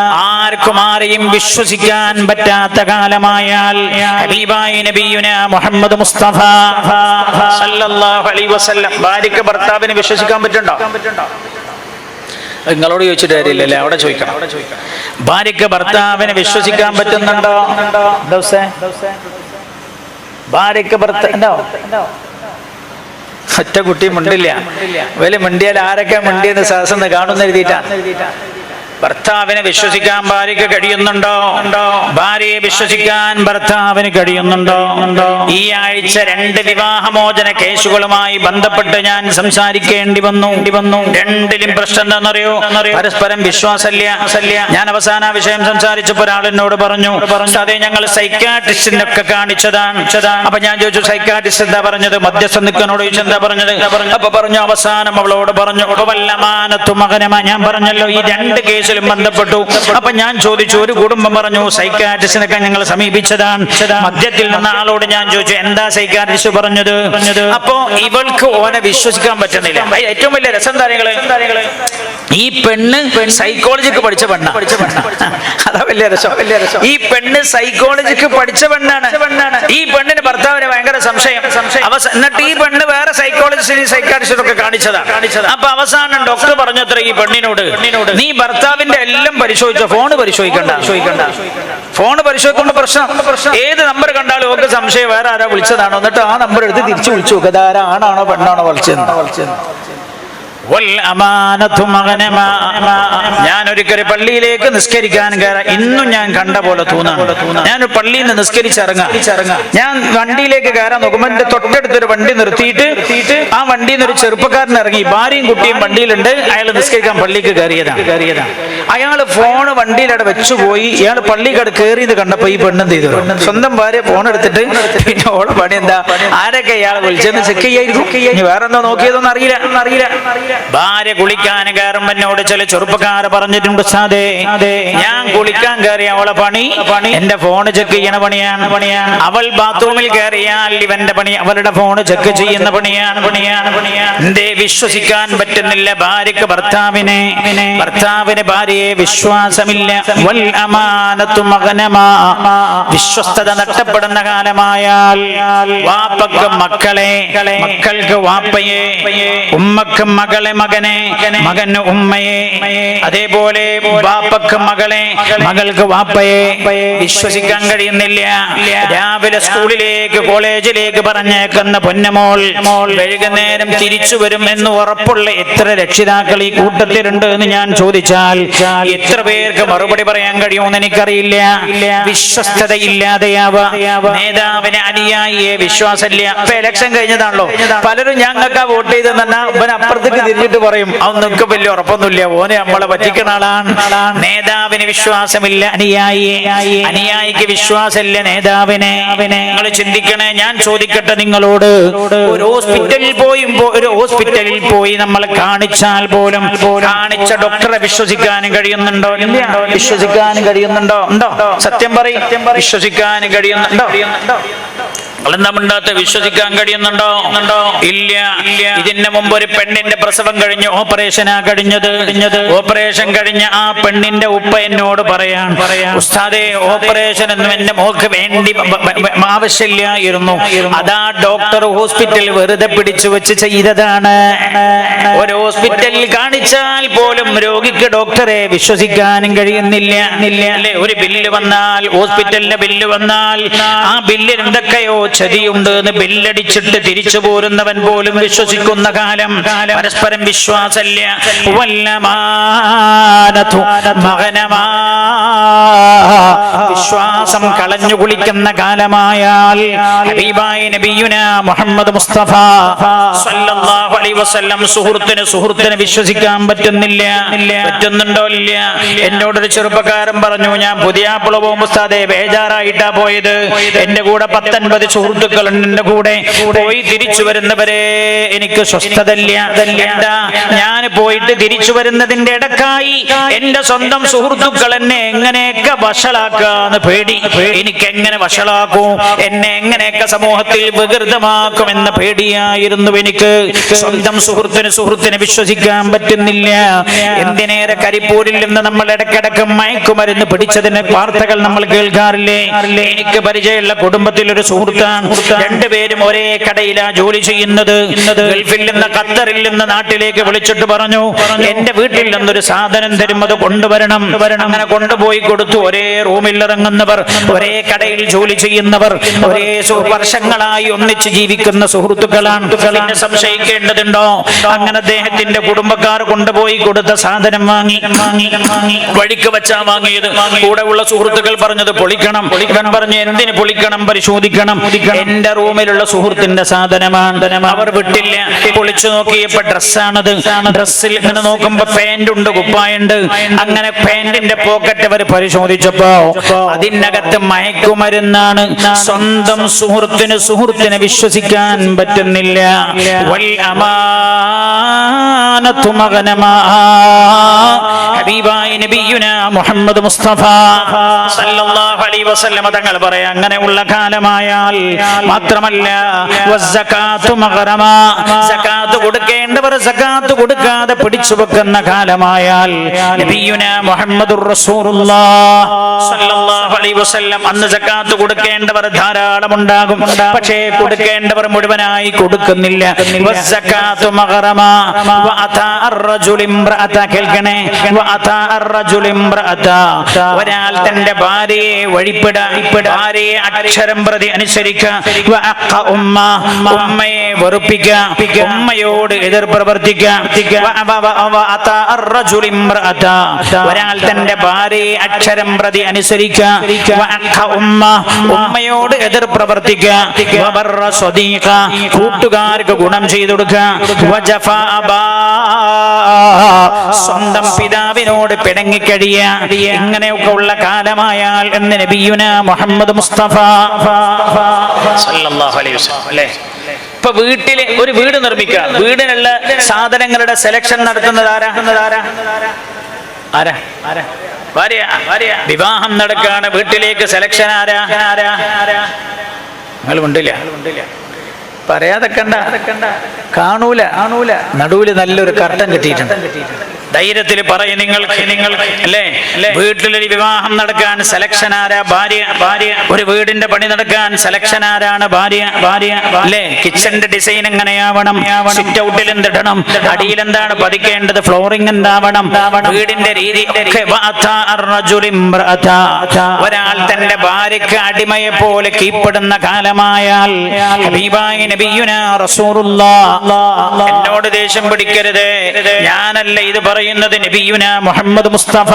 ആർക്കും ആരെയും വിശ്വസിക്കാൻ പറ്റാത്ത കാലമായാൽ ഹബീബായ നബിയുന മുഹമ്മദ് മുസ്തഫ സല്ലല്ലാഹു അലൈഹി വസല്ലം ഭാര്യക്ക് ഭർത്താവിനെ വിശ്വസിക്കാൻ പറ്റുണ്ടോ? നിങ്ങളോട് ചോദിച്ചിട്ട് കാര്യമില്ലല്ലേ, അവിടെ ചോദിക്കണം. ഭാര്യക്ക് ഭർത്താവിനെ വിശ്വസിക്കാൻ പറ്റുന്നുണ്ടോ? ഭാര്യക്ക് ഭർത്താവ് ഒറ്റ കുട്ടി മിണ്ടില്ല. വലിയ മിണ്ടിയാൽ ആരൊക്കെ മിണ്ടിയെന്ന് സഹസന്ന് കാണുന്ന എഴുതിയിട്ടാണ്. ഭർത്താവിനെ വിശ്വസിക്കാൻ ഭാര്യക്ക് കഴിയുന്നുണ്ടോ? ഭാര്യയെ വിശ്വസിക്കാൻ ഭർത്താവിന് കഴിയുന്നുണ്ടോ? ഈ ആഴ്ച 2 വിവാഹമോചന കേസുകളുമായി ബന്ധപ്പെട്ട് ഞാൻ സംസാരിക്കേണ്ടി വന്നു. രണ്ടിലും പ്രശ്നം എന്താണെന്നറിയോ? പരസ്പരം വിശ്വാസമില്ല. ഞാൻ അവസാന വിഷയം സംസാരിച്ചപ്പോൾ ഒരാൾ എന്നോട് പറഞ്ഞു, അതെ ഞങ്ങൾ സൈക്കാട്രിസ്റ്റിനൊക്കെ കാണിച്ചതാണ്. അപ്പൊ ഞാൻ ചോദിച്ചു, സൈക്കാട്രിസ്റ്റ് എന്താ പറഞ്ഞത്? മധ്യസ്ഥ നിൽക്കുന്നോട് ചോദിച്ചു എന്താ പറഞ്ഞത്? അപ്പൊ പറഞ്ഞു, അവസാനം അവളോട് പറഞ്ഞു, വല്ലമാനത്തു മകനമ. ഞാൻ പറഞ്ഞല്ലോ ഈ 2 കേസിലും ബന്ധപ്പെട്ടു. അപ്പൊ ഞാൻ ചോദിച്ചു, ഒരു കുടുംബം പറഞ്ഞു സൈക്കാട്രിസ്റ്റിനൊക്കെ ഞങ്ങൾ സമീപിച്ചതാണ്. മധ്യത്തിൽ നിന്ന ആളോട് ഞാൻ ചോദിച്ചു, എന്താ സൈക്കാട്രിസ്റ്റ് പറഞ്ഞത്? അപ്പോ ഇവൾക്ക് ഓനെ വിശ്വസിക്കാൻ പറ്റുന്നില്ല. ഏറ്റവും വലിയ രസം കാര്യങ്ങള്, ഈ പെണ്ണ് സൈക്കോളജിക്ക് പഠിച്ച പെണ്ണ. അതാ വലിയ രസം. ഈ പെണ്ണ് സൈക്കോളജിക്ക് പഠിച്ച പെണ്ണാണ്. ഈ പെണ്ണിന് ഭർത്താവിന് ഭയങ്കര സംശയം. എന്നിട്ട് ഈ പെണ്ണ് വേറെ സൈക്കോളജിസ്റ്റിനെ സൈക്കാട്രിസ്റ്റൊക്കെ കാണിച്ചതാണ്. അപ്പൊ അവസാനം ഡോക്ടർ പറഞ്ഞത്ര ഈ പെണ്ണിനോട്, നീ ഭർത്താവിന്റെ എല്ലാം പരിശോധിച്ചോ, ഫോണ് പരിശോധിക്കണ്ട. ഫോണ് പരിശോധിക്കുമ്പോ പ്രശ്നം ഏത് നമ്പർ കണ്ടാലും ഒക്കെ സംശയം വേറെ ആരാ വിളിച്ചതാണോ, എന്നിട്ട് ആ നമ്പർ എടുത്ത് തിരിച്ചു വിളിച്ചു നോക്കുക, ആരാ ആണാണോ പെണ്ണാണോ വിളിച്ചത്. ഞാൻ ഒരിക്കലും പള്ളിയിലേക്ക് നിസ്കരിക്കാൻ കയറാം. ഇന്നും ഞാൻ കണ്ട പോലെ തോന്നാണ്. ഞാൻ പള്ളിയിൽ നിന്ന് നിസ്കരിച്ചിറങ്ങാം. ഞാൻ വണ്ടിയിലേക്ക് കയറാൻ നോക്കുമ്പോൾ എന്റെ തൊട്ടടുത്തൊരു വണ്ടി നിർത്തിയിട്ട് ആ വണ്ടിയിൽ നിന്ന് ഒരു ചെറുപ്പക്കാരൻ ഇറങ്ങി, ഭാര്യയും കുട്ടിയും വണ്ടിയിലുണ്ട്. അയാൾ നിസ്കരിക്കാൻ പള്ളിക്ക് കയറിയതാണ്. അയാള് ഫോണ് വണ്ടിയിലവിടെ വെച്ചുപോയി. ഇയാൾ പള്ളിക്കട കയറിയത് കണ്ടപ്പോ ഈ പെണ്ണെന്ത് ചെയ്തു? സ്വന്തം ഭാര്യ ഫോൺ എടുത്തിട്ട് പിന്നെ ഓളെ പണി എന്താ, ആരൊക്കെ ഇയാളെ വിളിച്ചെന്ന് ചെക്ക് ചെയ്യായിരിക്കും. വേറെ എന്തോ നോക്കിയതൊന്നും അറിയില്ല. ഭാര്യ കുളിക്കാൻ കയറുമ്പോ എന്നോട് ചില ചെറുപ്പക്കാരെ പറഞ്ഞിട്ടുണ്ട്, സാധേ ഞാൻ കുളിക്കാൻ കയറിയ അവളെ പണി എന്റെ ഫോണ് ചെക്ക് ചെയ്യണ പണിയാണ്. അവൾ ബാത്റൂമിൽ കയറിയാൽ ഇവന്റെ പണി അവളുടെ ഫോണ് ചെക്ക് ചെയ്യുന്ന പണിയാണ്. എന്തേ വിശ്വസിക്കാൻ പറ്റുന്നില്ല ഭാര്യക്ക് ഭർത്താവിനെ ഭാര്യയെ വിശ്വാസമില്ല. വൽ അമാനത്തു മഗ്നമാ. വിശ്വസ്തത നഷ്ടപ്പെടുന്ന കാലമായാൽ വാപ്പക്ക് മക്കളെ, മക്കൾക്ക് വാപ്പയെ, ഉമ്മക്ക് മകളെ, മകന് ഉമ്മയെ, അതേപോലെ വാപ്പക്ക് മകളെ, മകൾക്ക് വാപ്പയെ വിശ്വസിക്കാൻ കഴിയുന്നില്ല. രാവിലെ സ്കൂളിലേക്ക് കോളേജിലേക്ക് പറഞ്ഞേക്കുന്ന പൊന്നമോൾ വൈകുന്നേരം തിരിച്ചു വരും എന്ന് ഉറപ്പുള്ള എത്ര രക്ഷിതാക്കൾ ഈ കൂട്ടത്തിലുണ്ട് എന്ന് ഞാൻ ചോദിച്ചാൽ എത്ര പേർക്ക് മറുപടി പറയാൻ കഴിയുമെന്ന് എനിക്കറിയില്ല. വിശ്വസ്തതയില്ലാതെയാവുക, നേതാവിനെ അനുയായിയെ വിശ്വാസമില്ല. ഇപ്പൊ ഇലക്ഷൻ കഴിഞ്ഞതാണല്ലോ, പലരും ഞങ്ങൾക്ക് വോട്ട് ചെയ്തെന്ന് പറഞ്ഞാൽ ഇവൻ അപ്പുറത്തേക്ക് തിരിഞ്ഞിട്ട് പറയും, അവനൊക്കെ വലിയ ഉറപ്പൊന്നുമില്ല, ഓനെ നമ്മളെ പറ്റിക്കണ ആളാണ്. നേതാവിന് വിശ്വാസമില്ല, അനുയായിക്ക് വിശ്വാസമില്ല നേതാവിനെ. നിങ്ങൾ ചിന്തിക്കണേ. ഞാൻ ചോദിക്കട്ടെ നിങ്ങളോട്, ഒരു ഹോസ്പിറ്റലിൽ പോയി നമ്മൾ കാണിച്ചാൽ പോലും കാണിച്ച ഡോക്ടറെ വിശ്വസിക്കാനും കഴിയുന്നുണ്ടോ? വിശ്വസിക്കാനും കഴിയുന്നുണ്ടോ? സത്യം പറയും, വിശ്വസിക്കാനും കഴിയുന്നുണ്ടോ? വിശ്വസിക്കാൻ കഴിയുന്നുണ്ടോ? ഇല്ല. ഇതിന് മുമ്പ് ഒരു പെണ്ണിന്റെ പ്രസവം കഴിഞ്ഞ് ഓപ്പറേഷനാ കഴിഞ്ഞത്. ഓപ്പറേഷൻ കഴിഞ്ഞ ആ പെണ്ണിന്റെ ഉപ്പ എന്നോട് പറയാൻ, ഉസ്താദേ ഓപ്പറേഷൻ ഒന്നും എന്റെ മോക്ക് വേണ്ടി ആവശ്യമില്ലായിരുന്നു, അതാ ഡോക്ടർ ഹോസ്പിറ്റൽ വെറുതെ പിടിച്ചു വെച്ച് ചെയ്തതാണ്. ഒരു ഹോസ്പിറ്റലിൽ കാണിച്ചാൽ പോലും രോഗിക്ക് ഡോക്ടറെ വിശ്വസിക്കാനും കഴിയുന്നില്ല. ഒരു ബില്ല് വന്നാൽ, ഹോസ്പിറ്റലിന്റെ ബില്ല് വന്നാൽ ആ ബില്ലിൽ എന്തൊക്കെയോ ചതിയുണ്ട് എന്ന് ബില്ലടിച്ചിട്ട് തിരിച്ചു പോരുന്നവൻ പോലും വിശ്വസിക്കുന്ന കാലം. പരസ്പരം വിശ്വാസമില്ല. വിശ്വാസം കളഞ്ഞു കുളിക്കുന്ന കാലമായാൽ ഹബീബായ നബിയുന മുഹമ്മദ് മുസ്തഫ സല്ലല്ലാഹു അലൈഹി വസല്ലം സുഹൃത്തിനെ വിശ്വസിക്കാൻ പറ്റുന്നുണ്ടോ? ഇല്ല. എന്നോടൊരു ചെറുപ്പക്കാരൻ പറഞ്ഞു, ഞാൻ പുതിയാപ്പിള പോകുമ്പോൾ ഉസ്താദേ ബേജാറായിട്ടാ പോയത്. എന്റെ കൂടെ 19 സുഹൃത്തുക്കൾ എന്റെ കൂടെ പോയി തിരിച്ചു വരുന്നവരെ എനിക്ക് സ്വസ്ഥതയില്ല. എന്താ, ഞാൻ പോയിട്ട് തിരിച്ചു വരുന്നതിന്റെ ഇടക്കായി എന്റെ സ്വന്തം സുഹൃത്തുക്കൾ എന്നെ എങ്ങനെയൊക്കെ വഷളാക്കി വഷളാക്കാന്ന് പേടി. എനിക്ക് എങ്ങനെ വഷളാക്കൂ, എന്നെ എങ്ങനെയൊക്കെ സമൂഹത്തിൽ വികൃതമാക്കുമെന്ന പേടിയായിരുന്നു എനിക്ക്. സ്വന്തം സുഹൃത്തിനെ വിശ്വസിക്കാൻ പറ്റുന്നില്ല. എന്തിനേറെ കരിപ്പൂരിൽ നിന്ന് നമ്മൾ ഇടയ്ക്കിടയ്ക്ക് മയക്കുമരുന്ന് പിടിച്ചതിന് വാർത്തകൾ നമ്മൾ കേൾക്കാറില്ലേ? എനിക്ക് പരിചയമുള്ള കുടുംബത്തിൽ ഒരു സുഹൃത്താണ്. രണ്ടുപേരും ഒരേ കടയിലാ ജോലി ചെയ്യുന്നത്. ഗൾഫിൽ നിന്ന് ഖത്തറിൽ നിന്ന് നാട്ടിലേക്ക് വിളിച്ചിട്ട് പറഞ്ഞു, എന്റെ വീട്ടിൽ നിന്നൊരു സാധനം തരും, അത് കൊണ്ടുവരണം. അങ്ങനെ കൊണ്ടുപോയി കൊടുത്തു. ഒരേ റൂമിൽ ഇറങ്ങുന്നവർ, ഒരേ കടയിൽ ജോലി ചെയ്യുന്നവർ, ഒരേ വർഷങ്ങളായി ഒന്നിച്ച് ജീവിക്കുന്ന സുഹൃത്തുക്കളാണ്. പിന്നെ സംശയിക്കേണ്ടതുണ്ടോ? അങ്ങനെ അദ്ദേഹത്തിന്റെ കുടുംബക്കാർ കൊണ്ടുപോയി കൊടുത്ത സാധനം വാങ്ങി വഴിക്ക് വെച്ചാ വാങ്ങിയത്. കൂടെ ഉള്ള സുഹൃത്തുക്കൾ പറഞ്ഞത് പൊളിക്കണം. പറഞ്ഞ് എന്തിന് പൊളിക്കണം, പരിശോധിക്കണം. എന്റെ റൂമിലുള്ള സുഹൃത്തിന്റെ സാധനമാണ്. അവർ വിട്ടില്ല. പൊളിച്ചു നോക്കിയപ്പോ ഡ്രസ്സാണത്. ഡ്രസ്സിൽ ഇങ്ങനെ നോക്കുമ്പോ പാന്റ് ഉണ്ട്, കുപ്പായുണ്ട്. അങ്ങനെ പാന്റിന്റെ പോക്കറ്റ് അവർ പരിശോധിച്ചപ്പോ അതിനകത്ത് മയക്കുമരുന്നാണ്. സ്വന്തം സുഹൃത്തിനെ വിശ്വസിക്കാൻ പറ്റുന്നില്ല. വൽ അമാനത്തു മഗ്നമാ. ഹബീബായ നബിയുനാ മുഹമ്മദ് മുസ്തഫ സല്ലല്ലാഹു അലൈഹി വസല്ലം തങ്ങൾ പറയാ, അങ്ങനെയുള്ള കാലമായാൽ മാത്രമല്ല വസ്സകാത്തു മഗ്റമാ, സകാത്ത് കൊടുക്കേണ്ടവർ സകാത്ത് കൊടുക്കാതെ പിടിച്ചു വെക്കുന്ന കാലമായാൽ നബിയുനാ മുഹമ്മദുർ റസൂലുള്ളാഹ് സല്ലല്ലാഹു അലൈഹി വസല്ലം അന്ന് സകാത്ത് കൊടുക്കേണ്ടവർ ധാരാളം ഉണ്ടാകും. പക്ഷേ കൊടുക്കേണ്ടവർ മുഴുവനായി കൊടുക്കുന്നില്ല. വസ്സകാത്തു മഗ്റമാ വഅതാ അർറജുലു ഇംറഅത. കേൾക്കണേ, വഅതാ അർറജുലു ഇംറഅത. ഒരാൾ തന്റെ ഭാര്യയെ വഴിപ്പെടാ, ഭാര്യയെ അക്ഷരം പ്രതി അനുസരിക്കുക. വഅഖ ഉമ്മ, ഉമ്മയെ വെറുപ്പിക്കുക, ഉമ്മയോട് എതിർ പ്രവർത്തിക്കുക. വഅതാ അർറജുലു ഇംറഅത. ഒരാൾ തന്റെ ഭാര്യയെ അക്ഷരം പ്രതി അനുസരിക്കുക. വഅഖ ഉമ്മ, ഉമ്മയോട് എതിർ പ്രവർത്തിക്കുക. വബറ സ്വദീഖ, കൂട്ടുകാർക്ക് ഗുണം ചെയ്തു കൊടുക്കുക. വജഫാ അബാ, സ്വന്തം പിതാവിനോട് പിണങ്ങിക്കഴിയ. ഇങ്ങനെയൊക്കെ ഉള്ള കാലമായാൽ എന്ന് നബിയുനാ മുഹമ്മദ് മുസ്തഫ സല്ലല്ലാഹു അലൈഹി വസല്ലം അല്ലേ. ഇപ്പൊ വീട്ടില് ഒരു വീട് നിർമ്മിക്കുക, വീടിനുള്ള സാധനങ്ങളുടെ സെലക്ഷൻ നടത്തുന്നത് ആരാ? ഭാര്യ. വിവാഹം നടക്കാണ്, വീട്ടിലേക്ക് സെലക്ഷൻ ആരാ? നിങ്ങൾ ഉണ്ടില്ല, പറയാതെ കാണൂല. നടുവില് നല്ലൊരു കർട്ടൻ കിട്ടിയിട്ടുണ്ട്. ധൈര്യത്തിൽ പറയും നിങ്ങൾ അല്ലേ. വീട്ടിലൊരു വിവാഹം നടക്കാൻ സെലക്ഷൻ ആരാ? ഭാര്യ. ഒരു വീടിന്റെ പണി നടക്കാൻ സെലക്ഷൻ ആരാണ്? ഭാര്യ അല്ലേ. കിച്ചന്റെ ഡിസൈൻ എങ്ങനെയാവണം, സിറ്റ് ഔട്ടിൽ എന്തിടണം, അടിയിൽ എന്താണ് പതിക്കേണ്ടത്, ഫ്ലോറിംഗ് എന്താവണം, വീടിന്റെ രീതി ഒക്കെ. ഒരാൾ തന്റെ ഭാര്യക്ക് അടിമയെ പോലെ കീഴ്പ്പെടുന്ന കാലമായാൽ ഹബീബായ നബിയുനാ റസൂലുള്ളാഹ്, എന്നോട് ദേഷ്യം പിടിക്കരുത്, ഞാനല്ല ഇത് പറയുന്നത്, നബിയുനാ മുഹമ്മദ് മുസ്തഫ